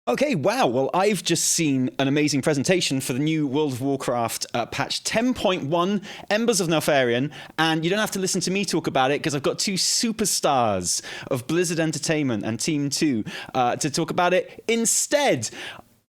Okay, wow. Well, I've just seen an amazing presentation for the new World of Warcraft patch 10.1, Embers of Neltharion, and you don't have to listen to me talk about it because I've got two superstars of Blizzard Entertainment and Team 2 to talk about it instead.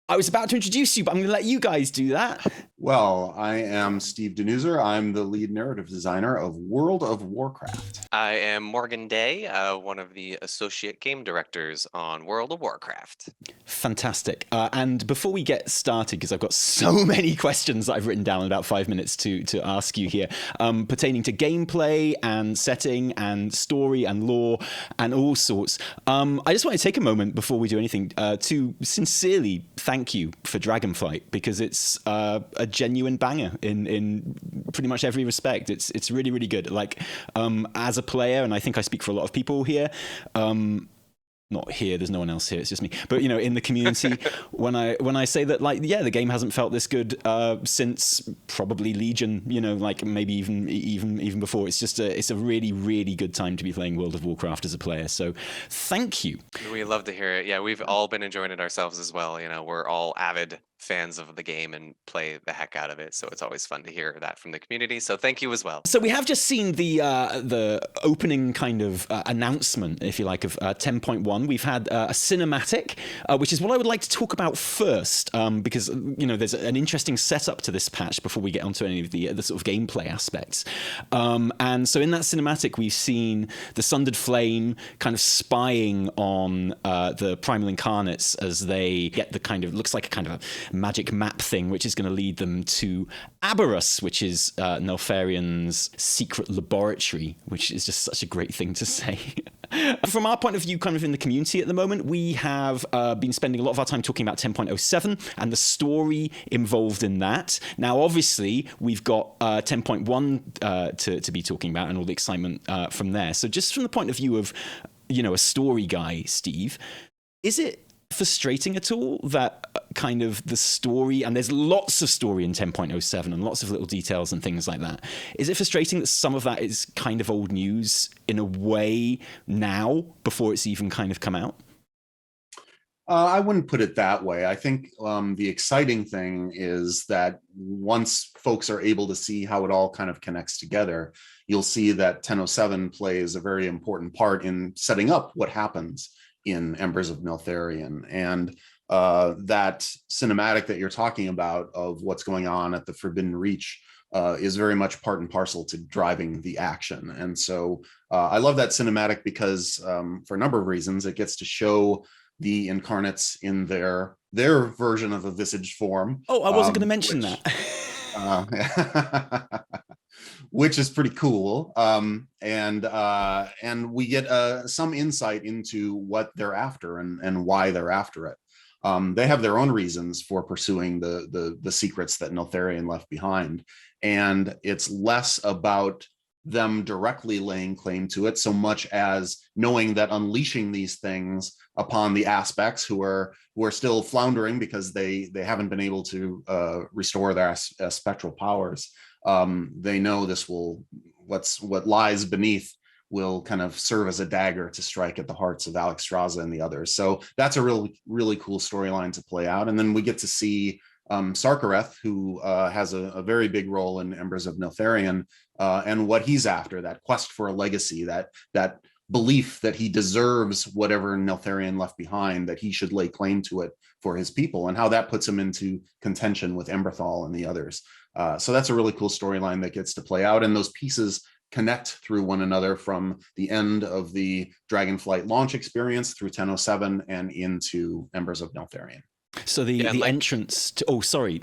I was about to introduce you, but I'm going to let you guys do that. Well, I am Steve Danuser. I'm the lead narrative designer of World of Warcraft. I am Morgan Day, one of the associate game directors on World of Warcraft. Fantastic. And before we get started, because I've got so many questions that I've written down in about 5 minutes to ask you here, pertaining to gameplay and setting and story and lore and all sorts, I just want to take a moment before we do anything to sincerely thank you for Dragonflight, because it's a genuine banger in pretty much every respect. It's really, really good. Like, as a player, and I think I speak for a lot of people here, not here, there's no one else here, it's just me, but you know, in the community, when I say that, like, yeah, the game hasn't felt this good since probably Legion, you know, like maybe even before. It's a really, really good time to be playing World of Warcraft as a player, so thank you. We love to hear it. Yeah, we've all been enjoying it ourselves as well. You know, we're all avid fans of the game and play the heck out of it, so it's always fun to hear that from the community, so thank you as well. So we have just seen the opening kind of announcement, if you like, of 10.1. We've had a cinematic, which is what I would like to talk about first, because you know there's an interesting setup to this patch before we get onto any of the sort of gameplay aspects. And so in that cinematic, we've seen the Sundered Flame kind of spying on the Primal Incarnates as they get the kind of, looks like a kind of a magic map thing, which is going to lead them to Abberus, which is Neltharion's secret laboratory, which is just such a great thing to say. From our point of view, kind of in the community at the moment, we have been spending a lot of our time talking about 10.07 and the story involved in that. Now, obviously, we've got 10.1 to be talking about and all the excitement from there. So just from the point of view of, you know, a story guy, Steve, is it frustrating at all that kind of the story, and there's lots of story in 10.07 and lots of little details and things like that, is it frustrating that some of that is kind of old news in a way now before it's even kind of come out? I wouldn't put it that way. I think the exciting thing is that once folks are able to see how it all kind of connects together, you'll see that 10.07 plays a very important part in setting up what happens in Embers of Neltharion. And that cinematic that you're talking about of what's going on at the Forbidden Reach is very much part and parcel to driving the action. And so I love that cinematic because for a number of reasons, it gets to show the Incarnates in their version of a visage form. Oh, I wasn't going to mention that. Which is pretty cool. And we get some insight into what they're after and why they're after it. They have their own reasons for pursuing the secrets that Neltharion left behind. And it's less about them directly laying claim to it so much as knowing that unleashing these things upon the aspects who are still floundering because they haven't been able to restore their spectral powers. They know this will, what lies beneath will kind of serve as a dagger to strike at the hearts of Alexstrasza and the others. So that's a really cool storyline to play out. And then we get to see Sarkareth, who has a very big role in Embers of Neltharion, and what he's after, that quest for a legacy, that belief that he deserves whatever Neltharion left behind, that he should lay claim to it for his people, and how that puts him into contention with Emberthal and the others. So that's a really cool storyline that gets to play out, and those pieces connect through one another from the end of the Dragonflight launch experience through 10.07 and into Embers of Neltharion. So the entrance to, oh, sorry.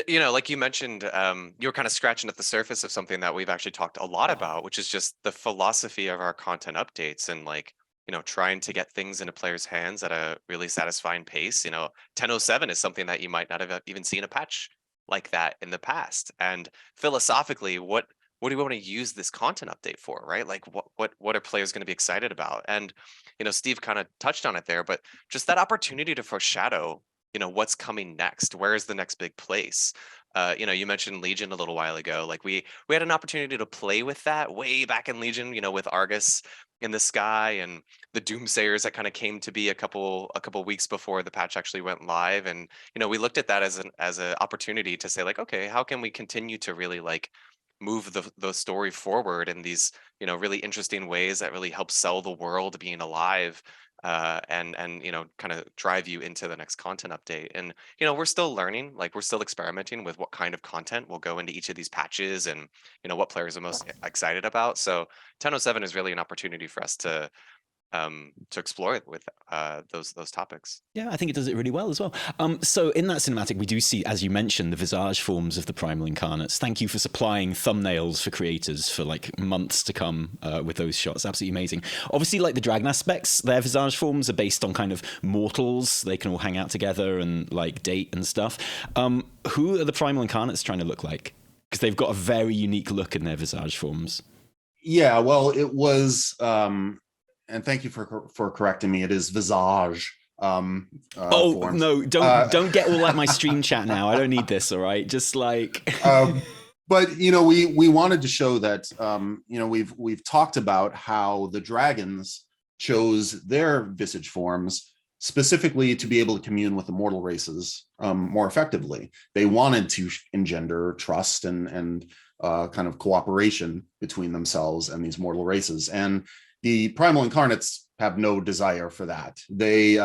You know, like you mentioned, you were kind of scratching at the surface of something that we've actually talked a lot about, which is just the philosophy of our content updates and, like, you know, trying to get things into players' hands at a really satisfying pace. You know, 10.07 is something that you might not have even seen a patch like that in the past. And philosophically, what do we want to use this content update for, right? Like, what are players going to be excited about? And, you know, Steve kind of touched on it there, but just that opportunity to foreshadow what's coming next? Where is the next big place? You mentioned Legion a little while ago. Like we had an opportunity to play with that way back in Legion, with Argus in the sky and the Doomsayers that kind of came to be a couple weeks before the patch actually went live. And we looked at that as an opportunity to say, like, okay, how can we continue to really like move the story forward in these really interesting ways that really help sell the world being alive, and kind of drive you into the next content update. And we're still learning, like we're still experimenting with what kind of content will go into each of these patches, and what players are most excited about. So 10.07 is really an opportunity for us to explore it with those topics. Yeah, I think it does it really well as well. So in that cinematic, we do see, as you mentioned, the visage forms of the primal incarnates. Thank you for supplying thumbnails for creators for like months to come with those shots. Absolutely amazing. Obviously, like the dragon aspects, their visage forms are based on kind of mortals. They can all hang out together and like date and stuff. Who are the primal incarnates trying to look like? Because they've got a very unique look in their visage forms. Yeah, well, it was... and thank you for correcting me. It is visage. Oh forms. No! Don't get all like my stream chat now. I don't need this. All right, just like. But we wanted to show that we've talked about how the dragons chose their visage forms specifically to be able to commune with the mortal races more effectively. They wanted to engender trust and kind of cooperation between themselves and these mortal races. And the primal incarnates have no desire for that. They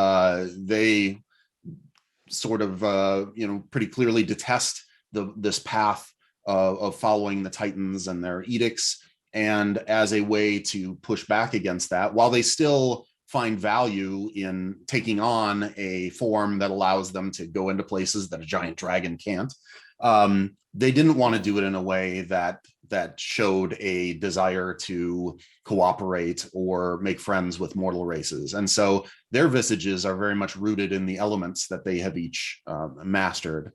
sort of pretty clearly detest this path of following the Titans and their edicts, and as a way to push back against that, while they still find value in taking on a form that allows them to go into places that a giant dragon can't, they didn't want to do it in a way that showed a desire to cooperate or make friends with mortal races. And so their visages are very much rooted in the elements that they have each mastered.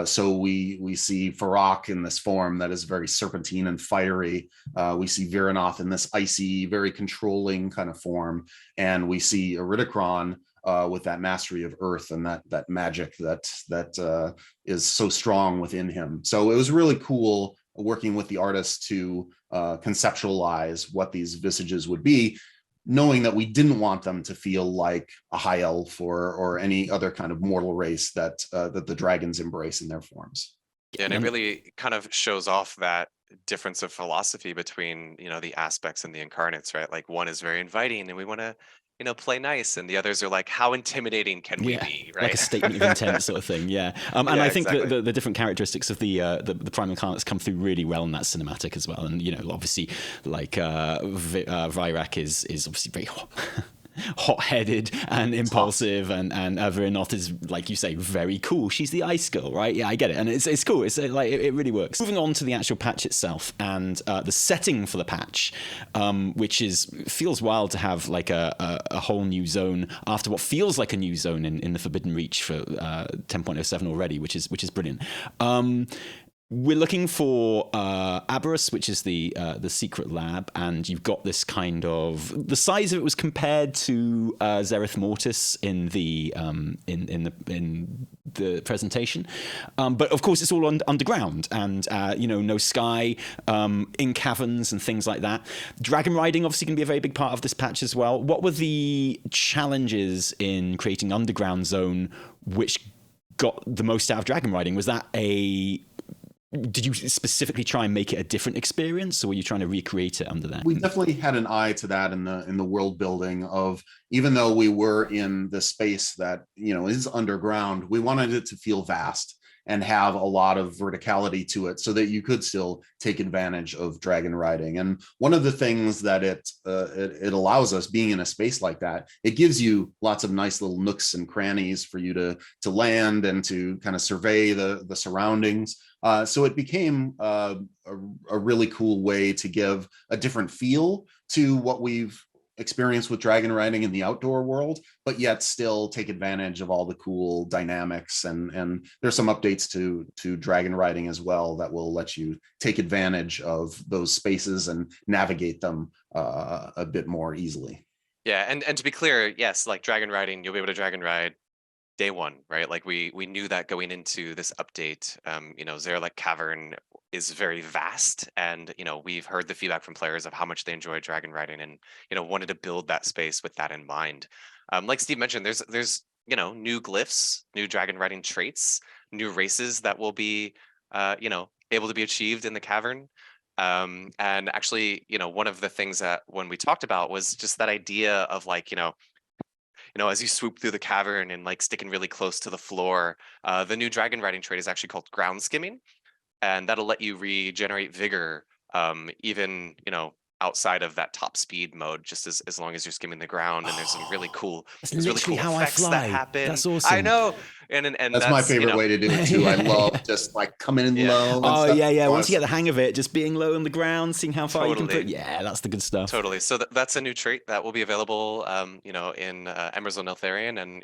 So we see Farok in this form that is very serpentine and fiery. We see Viranoth in this icy, very controlling kind of form. And we see Iridikron with that mastery of earth and that magic that is so strong within him. So it was really cool working with the artists to conceptualize what these visages would be, knowing that we didn't want them to feel like a high elf or any other kind of mortal race that the dragons embrace in their forms. Yeah, and it really kind of shows off that difference of philosophy between the aspects and the incarnates, right? Like one is very inviting and we want to play nice, and the others are like, how intimidating can we be, right? Like a statement of intent sort of thing. Yeah. And I think exactly. the different characteristics of the primal incarnates come through really well in that cinematic as well. And obviously like Vyrak is obviously very hot-headed and impulsive, and Viranoth is, like you say, very cool. She's the ice girl, right? Yeah, I get it, and it's cool. It's like it really works. Moving on to the actual patch itself and the setting for the patch, which feels wild to have like a whole new zone after what feels like a new zone in the Forbidden Reach for 10.07 already, which is brilliant. We're looking for Abberus, which is the secret lab, and you've got this kind of, the size of it was compared to Zereth Mortis in the presentation, but of course it's all underground and no sky, in caverns and things like that. Dragonriding obviously going to be a very big part of this patch as well. What were the challenges in creating an underground zone which got the most out of Dragonriding? Was that did you specifically try and make it a different experience, or were you trying to recreate it under that? We definitely had an eye to that in the world building of, even though we were in the space that is underground, we wanted it to feel vast and have a lot of verticality to it so that you could still take advantage of dragon riding. And one of the things that it allows us, being in a space like that, it gives you lots of nice little nooks and crannies for you to land and to kind of survey the surroundings. So it became a really cool way to give a different feel to what we've experienced with dragon riding in the outdoor world, but yet still take advantage of all the cool dynamics. And there's some updates to dragon riding as well that will let you take advantage of those spaces and navigate them a bit more easily. Yeah, and to be clear, yes, like dragon riding, you'll be able to dragon ride day one, right? Like we knew that going into this update, Zarelek Cavern is very vast, and we've heard the feedback from players of how much they enjoy Dragonriding, and wanted to build that space with that in mind. Like Steve mentioned, there's new glyphs, new Dragonriding traits, new races that will be able to be achieved in the cavern. And actually, one of the things that when we talked about was just that idea of like, as you swoop through the cavern and like sticking really close to the floor, the new Dragonriding trait is actually called ground skimming, and that'll let you regenerate vigor, even outside of that top speed mode, just as long as you're skimming the ground. And there's some really cool, That's literally how I effects that fly. happen. That's awesome. I know, and That's my favorite way to do it too. I love just like coming in low. And Oh stuff. yeah. Once you get the hang of it, just being low on the ground, seeing how far you can Totally. put. Yeah, that's the good stuff. Totally. So that's a new trait that will be available, in Embers of Neltharion, and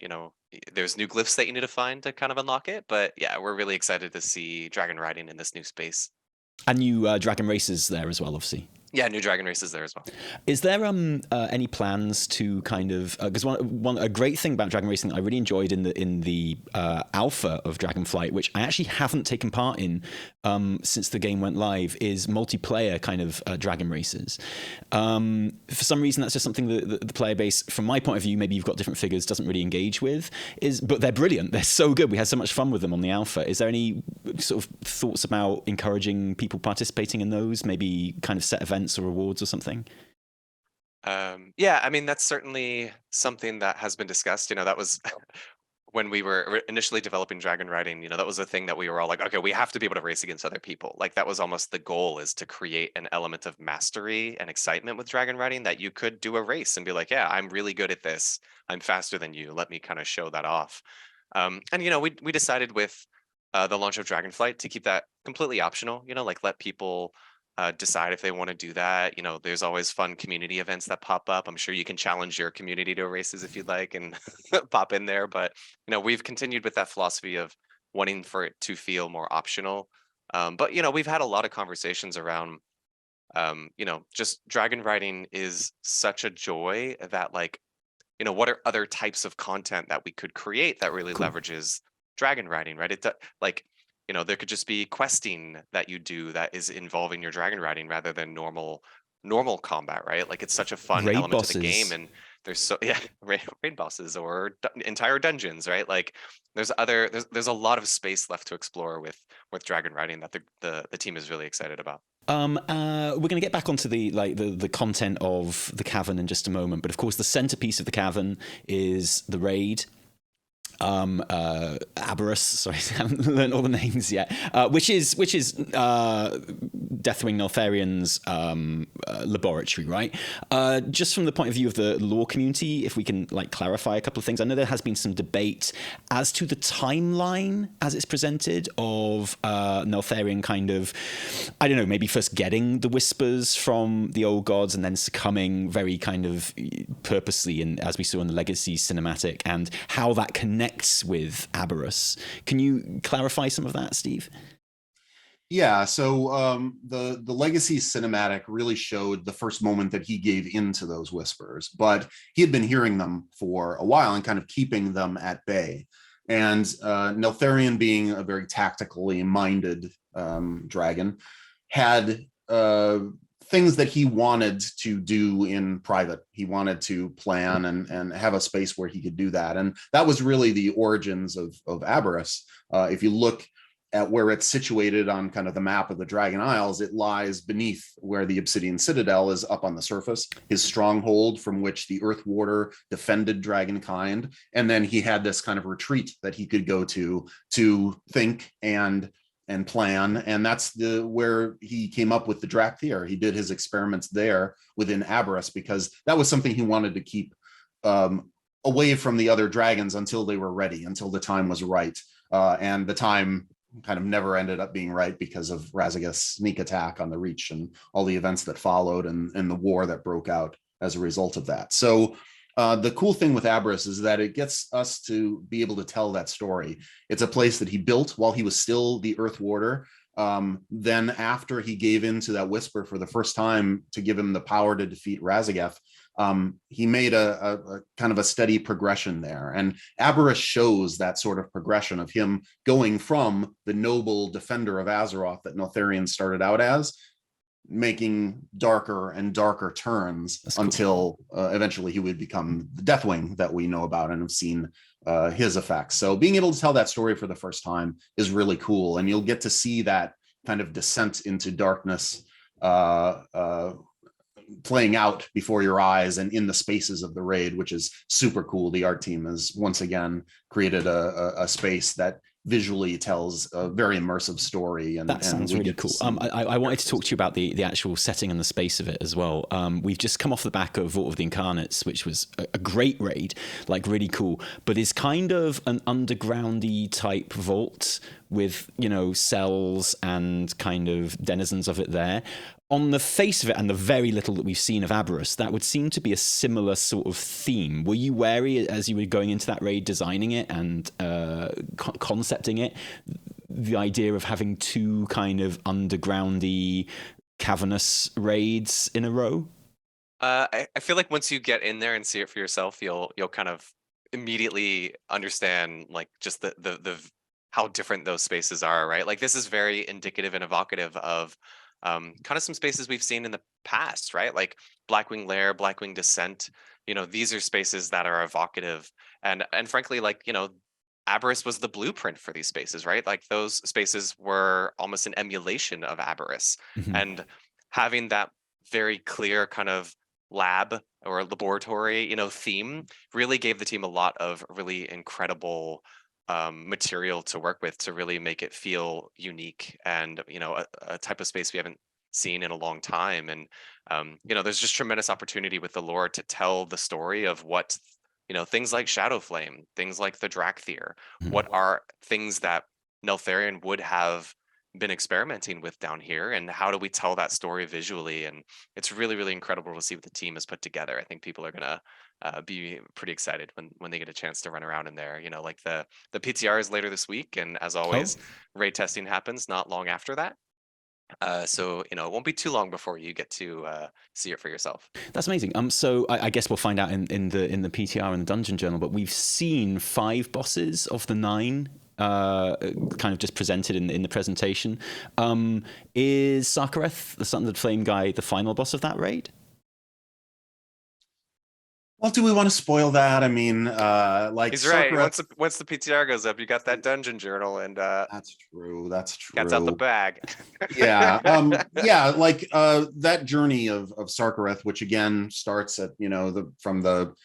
there's new glyphs that you need to find to kind of unlock it. But yeah, we're really excited to see Dragonriding in this new space. And new dragon races there as well, obviously. Yeah, new dragon races there as well. Is there any plans to kind of because a great thing about dragon racing I really enjoyed in the alpha of Dragonflight, which I actually haven't taken part in since the game went live, is multiplayer kind of dragon races. For some reason, that's just something that the player base, from my point of view, maybe you've got different figures, doesn't really engage with. But they're brilliant. They're so good. We had so much fun with them on the alpha. Is there any sort of thoughts about encouraging people participating in those? Maybe kind of set events or rewards or something? Yeah, I mean, that's certainly something that has been discussed. That was when we were initially developing Dragonriding, that was a thing that we were all like, okay, we have to be able to race against other people. Like that was almost the goal, is to create an element of mastery and excitement with Dragonriding, that you could do a race and be like, yeah, I'm really good at this. I'm faster than you. Let me kind of show that off. And we decided with the launch of Dragonflight to keep that completely optional, like let people decide if they want to do that. There's always fun community events that pop up. I'm sure you can challenge your community to races if you'd like and pop in there. But, we've continued with that philosophy of wanting for it to feel more optional. But, we've had a lot of conversations around, just Dragonriding is such a joy that like, what are other types of content that we could create that really leverages Dragonriding, right? There could just be questing that you do that is involving your Dragonriding rather than normal combat, right? Like it's such a fun Raid element bosses. of the game, and there's raid bosses or entire dungeons, right? Like there's a lot of space left to explore with Dragonriding that the team is really excited about. We're going to get back onto the content of the cavern in just a moment, but of course the centerpiece of the cavern is the raid. Abberus, sorry, I haven't learned all the names yet, which is Deathwing Neltharion's laboratory, right? Just from the point of view of the lore community, if we can clarify a couple of things. I know there has been some debate as to the timeline as it's presented of Neltharion kind of, I don't know, maybe first getting the whispers from the old gods and then succumbing very kind of purposely, and as we saw in the Legacy cinematic, and how that connects with Abberus. Can you clarify some of that, Steve? Yeah, so the Legacy cinematic really showed the first moment that he gave into those whispers, but he had been hearing them for a while and kind of keeping them at bay. And Neltharion, being a very tactically minded dragon, had things that he wanted to do in private. He wanted to plan and have a space where he could do that. And that was really the origins of Abberus. If you look at where it's situated on kind of the map of the Dragon Isles, it lies beneath where the Obsidian Citadel is up on the surface, his stronghold from which the Earth Warder defended dragonkind. And then he had this kind of retreat that he could go to think and plan, and that's where he came up with the Drakthir. He did his experiments there within Abberus because that was something he wanted to keep away from the other dragons until they were ready, until the time was right. And the time kind of never ended up being right because of Razageth's sneak attack on the Reach and all the events that followed and the war that broke out as a result of that. So the cool thing with Abberus is that it gets us to be able to tell that story. It's a place that he built while he was still the Earth Warder. Then after he gave in to that whisper for the first time to give him the power to defeat Razageth, he made a kind of a steady progression there. And Abberus shows that sort of progression of him going from the noble defender of Azeroth that Neltharion started out as, making darker and darker turns until eventually he would become the Deathwing that we know about and have seen his effects. So being able to tell that story for the first time is really cool, and you'll get to see that kind of descent into darkness playing out before your eyes and in the spaces of the raid, which is super cool. The art team has once again created a space that visually tells a very immersive story. And that sounds really cool. I wanted to talk to you about the actual setting and the space of it as well. We've just come off the back of Vault of the Incarnates, which was a great raid, like really cool, but is kind of an undergroundy type vault with, you know, cells and kind of denizens of it there. On the face of it, and the very little that we've seen of Abberus, that would seem to be a similar sort of theme. Were you wary as you were going into that raid, designing it and concepting it, the idea of having two kind of undergroundy, cavernous raids in a row? I feel like once you get in there and see it for yourself, you'll kind of immediately understand, like, just the how different those spaces are, right? Like, this is very indicative and evocative of kind of some spaces we've seen in the past, right? Like Blackwing Lair, Blackwing Descent. You know, these are spaces that are evocative, and frankly, like, you know, Abberus was the blueprint for these spaces, right? Like, those spaces were almost an emulation of Abberus, and having that very clear kind of lab or laboratory, you know, theme really gave the team a lot of really incredible material to work with to really make it feel unique and, you know, a type of space we haven't seen in a long time. And you know, there's just tremendous opportunity with the lore to tell the story of what, you know, things like Shadowflame, things like the Drakthir, what are things that Neltharion would have been experimenting with down here, and how do we tell that story visually? And it's really, really incredible to see what the team has put together. I think people are gonna be pretty excited when they get a chance to run around in there. You know, like the PTR is later this week, and as always, raid testing happens not long after that. So, you know, it won't be too long before you get to see it for yourself. That's amazing. So I guess we'll find out in the PTR and the Dungeon Journal, but we've seen 5 bosses of the 9 kind of just presented in the presentation. Is Sarkareth, the Sundered Flame guy, the final boss of that raid? Well, do we want to spoil that? I mean, like, he's right. Once the PTR goes up, you got that Dungeon Journal, and that's true. Gets out the bag. Yeah, yeah, like that journey of Sarkareth, which again starts at, you know, from the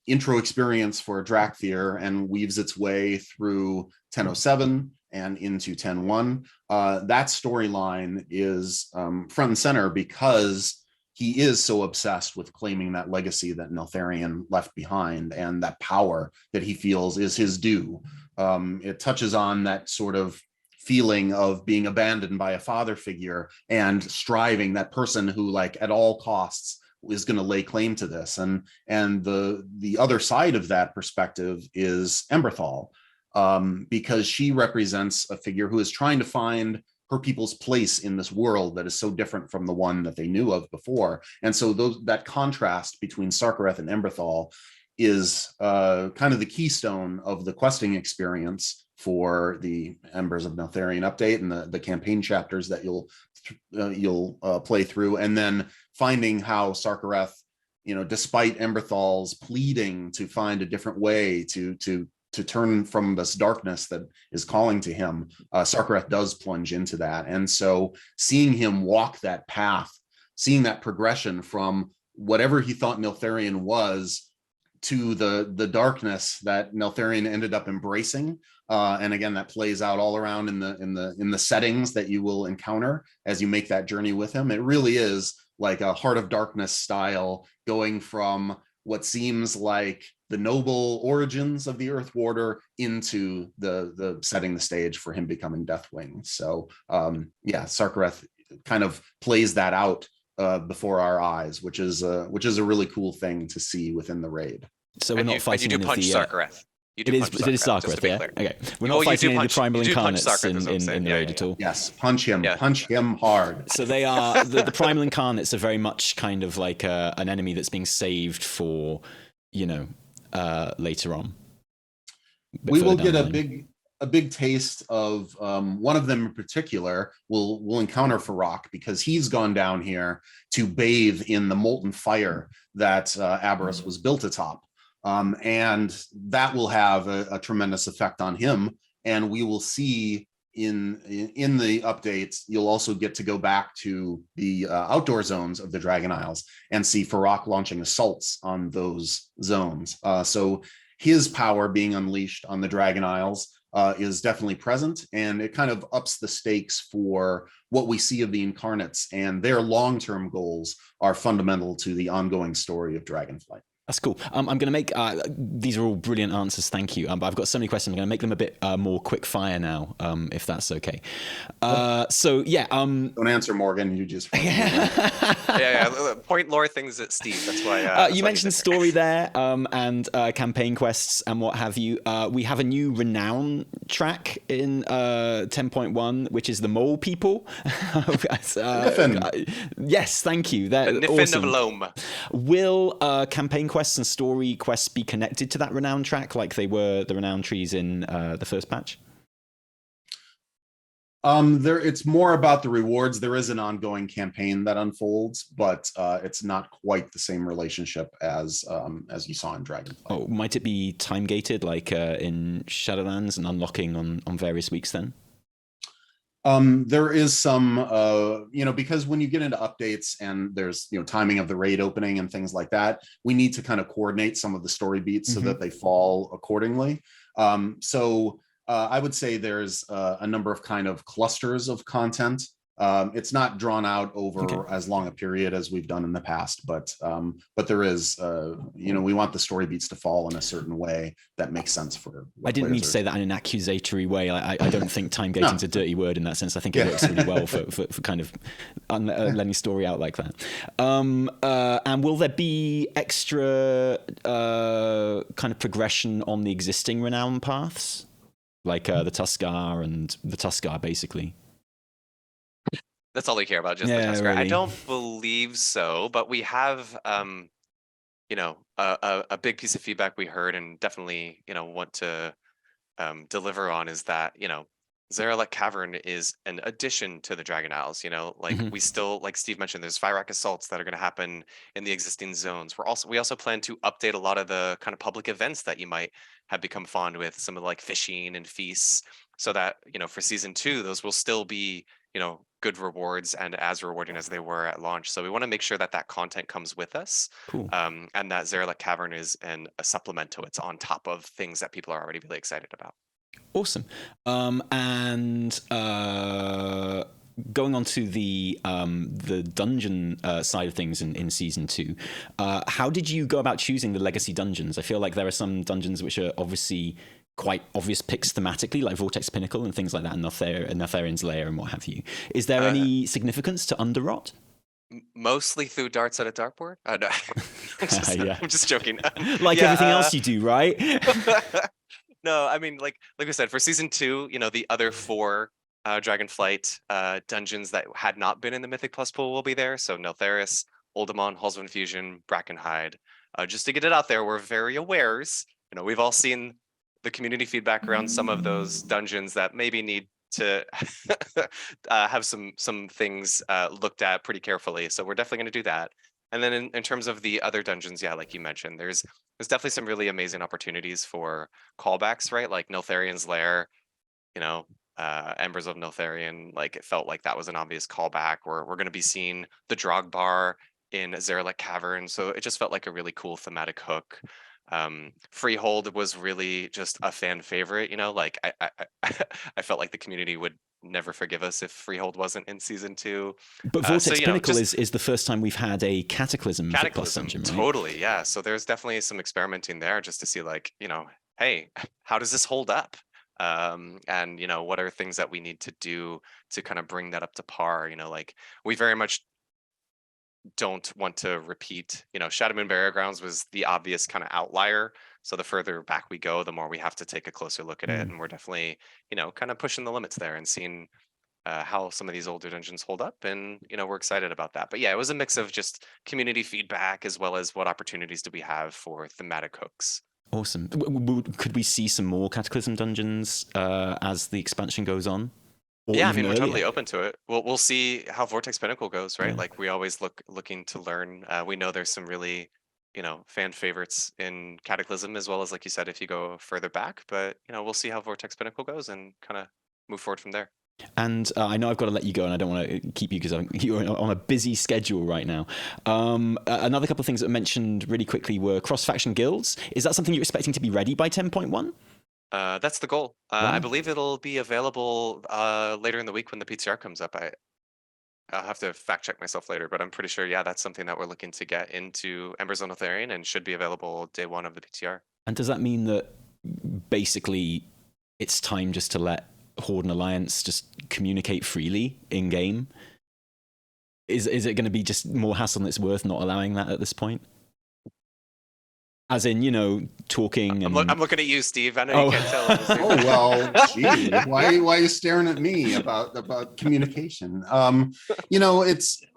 intro experience for Drakthir and weaves its way through 1007 and into 10.1. That storyline is front and center because he is so obsessed with claiming that legacy that Neltharion left behind and that power that he feels is his due. It touches on that sort of feeling of being abandoned by a father figure and striving, that person who, like, at all costs is going to lay claim to this. And the other side of that perspective is Emberthal, because she represents a figure who is trying to find her people's place in this world that is so different from the one that they knew of before. And so that contrast between Sarkareth and Emberthal is kind of the keystone of the questing experience for the Embers of Neltharion update and the campaign chapters that you'll play through, and then finding how Sarkareth, you know, despite Emberthal's pleading to find a different way to turn from this darkness that is calling to him, Sarkareth does plunge into that. And so seeing him walk that path, seeing that progression from whatever he thought Neltharion was to the darkness that Neltharion ended up embracing, and again, that plays out all around in the settings that you will encounter as you make that journey with him. It really is like a Heart of Darkness style, going from what seems like the noble origins of the Earth Warder into the setting the stage for him becoming Deathwing. So yeah, Sarkareth kind of plays that out before our eyes, which is a really cool thing to see within the raid. So we're not fighting. You do punch Sarkareth. You It do is. punch It is Sarkarath, just to Sarkarath, be yeah. clear. Okay, we're Well, not you fighting do any of punch- the primal you do punch incarnates Sarkarath, is what I'm in saying. the Yeah, raid yeah, at all. Yes, punch him. Yeah. Punch him hard. So they are the primal incarnates are very much kind of like an enemy that's being saved for, later on. We will further get down the line. a big taste of one of them in particular. We'll encounter Farok because he's gone down here to bathe in the molten fire that Abberus was built atop, and that will have a tremendous effect on him. And we will see in the updates, you'll also get to go back to the outdoor zones of the Dragon Isles and see Farok launching assaults on those zones. So his power being unleashed on the Dragon Isles is definitely present, and it kind of ups the stakes for what we see of the Incarnates, and their long-term goals are fundamental to the ongoing story of Dragonflight. That's cool. I'm going to make these are all brilliant answers. Thank you. But I've got so many questions. I'm going to make them a bit more quick fire now, if that's okay. So yeah. Don't answer, Morgan. You just yeah. Point lore things at Steve. That's why. You mentioned story there, and campaign quests and what have you. We have a new renown track in 10.1, which is the mole people. Niffen. Yes, thank you. They're Niffen awesome. of Loam. Will campaign quests and story quests be connected to that renown track like they were the renown trees in the first patch? It's more about the rewards. There is an ongoing campaign that unfolds, but it's not quite the same relationship as you saw in Dragonflight. Oh, might it be time gated like in Shadowlands and unlocking on various weeks then? There is some, because when you get into updates and there's, timing of the raid opening and things like that, we need to kind of coordinate some of the story beats so that they fall accordingly. So I would say there's a number of kind of clusters of content. It's not drawn out over as long a period as we've done in the past, but there is, we want the story beats to fall in a certain way that makes sense for. I didn't mean to say that in an accusatory way. I don't think time gating's a dirty word in that sense. I think it works really well for kind of letting story out like that. And will there be extra kind of progression on the existing renown paths, like the Tuskar and the Tuskar, basically? That's all they care about, just the Tuskar. Really. I don't believe so, but we have, a big piece of feedback we heard and definitely, want to deliver on is that, Zarelek Cavern is an addition to the Dragon Isles. We still, like Steve mentioned, there's Fyrak assaults that are going to happen in the existing zones. We also plan to update a lot of the kind of public events that you might have become fond with, some of like fishing and feasts, so that for season 2, those will still be good rewards and as rewarding as they were at launch. So we want to make sure that that content comes with us. Cool. And that Zarelek Cavern is a supplement to it's on top of things that people are already really excited about. Awesome. And going on to the dungeon side of things in season 2, how did you go about choosing the legacy dungeons? I feel like there are some dungeons which are obviously quite obvious picks thematically, like Vortex Pinnacle and things like that, and Neltharion's Lair and what have you. Is there any significance to Underrot? Mostly through darts at a dartboard. No. I'm just joking. Like everything else you do, right? No, I mean, like I said, for season 2, the other 4 Dragonflight dungeons that had not been in the Mythic Plus pool will be there. So Neltharis, Oldemon, Halls of Infusion, Brackenhide. Just to get it out there, we're very awares. We've all seen the community feedback around some of those dungeons that maybe need to have some things looked at pretty carefully. So we're definitely going to do that. And then in terms of the other dungeons, like you mentioned, there's definitely some really amazing opportunities for callbacks, right? Like Neltharion's Lair, Embers of Neltharion. Like it felt like that was an obvious callback. We're going to be seeing the Drogbar in Zarelek Cavern, so it just felt like a really cool thematic hook. Freehold was really just a fan favorite. Like I felt like the community would never forgive us if Freehold wasn't in season 2. But Vortex Pinnacle is the first time we've had a Cataclysm dungeon, right? Totally, yeah. So there's definitely some experimenting there just to see, like, hey, how does this hold up? And what are things that we need to do to kind of bring that up to par? Like we very much don't want to repeat, Shadow Moon Burial Grounds was the obvious kind of outlier. So the further back we go, the more we have to take a closer look at it. And we're definitely, kind of pushing the limits there and seeing how some of these older dungeons hold up. And, we're excited about that. But yeah, it was a mix of just community feedback as well as what opportunities do we have for thematic hooks. Awesome. Could we see some more Cataclysm dungeons as the expansion goes on? Yeah, I mean, we're totally open to it. We'll see how Vortex Pinnacle goes, right? Yeah. Like we always looking to learn. We know there's some really, fan favorites in Cataclysm as well as, like you said, if you go further back. But we'll see how Vortex Pinnacle goes and kind of move forward from there. And I know I've got to let you go, and I don't want to keep you because you're on a busy schedule right now. Another couple of things that were mentioned really quickly were cross-faction guilds. Is that something you're expecting to be ready by 10.1? That's the goal. Wow. I believe it'll be available later in the week when the PTR comes up. I'll have to fact check myself later, but I'm pretty sure, yeah, that's something that we're looking to get into Embers of Neltharion and should be available day one of the PTR. And does that mean that basically it's time just to let Horde and Alliance just communicate freely in game? Is it going to be just more hassle than it's worth not allowing that at this point? As in, talking. I'm looking at you, Steve. I know you can't tell. Oh well, gee, why are you staring at me about communication?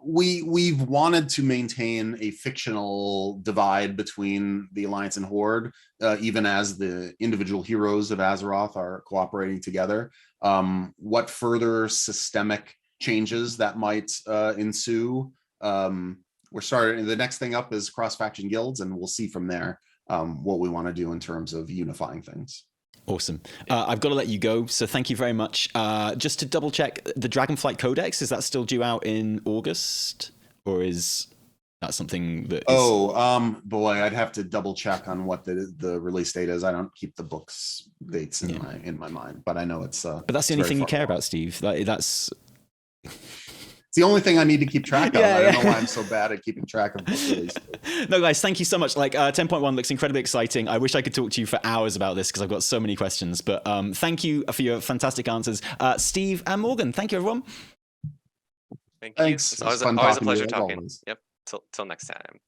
We've wanted to maintain a fictional divide between the Alliance and Horde, even as the individual heroes of Azeroth are cooperating together. What further systemic changes that might ensue? We're starting. The next thing up is cross-faction guilds, and we'll see from there what we want to do in terms of unifying things. Awesome. I've got to let you go, so thank you very much. Just to double check, the Dragonflight Codex, is that still due out in August, or is that something that? Boy, I'd have to double check on what the release date is. I don't keep the books dates in my mind, but I know it's. But that's the only thing you care about, Steve. That's. It's the only thing I need to keep track of. I don't know why I'm so bad at keeping track of book release. No, guys, thank you so much. 10.1 looks incredibly exciting. I wish I could talk to you for hours about this because I've got so many questions. But thank you for your fantastic answers. Steve and Morgan, thank you, everyone. Thank you. Thanks. It's always a pleasure talking. Yep. Till next time.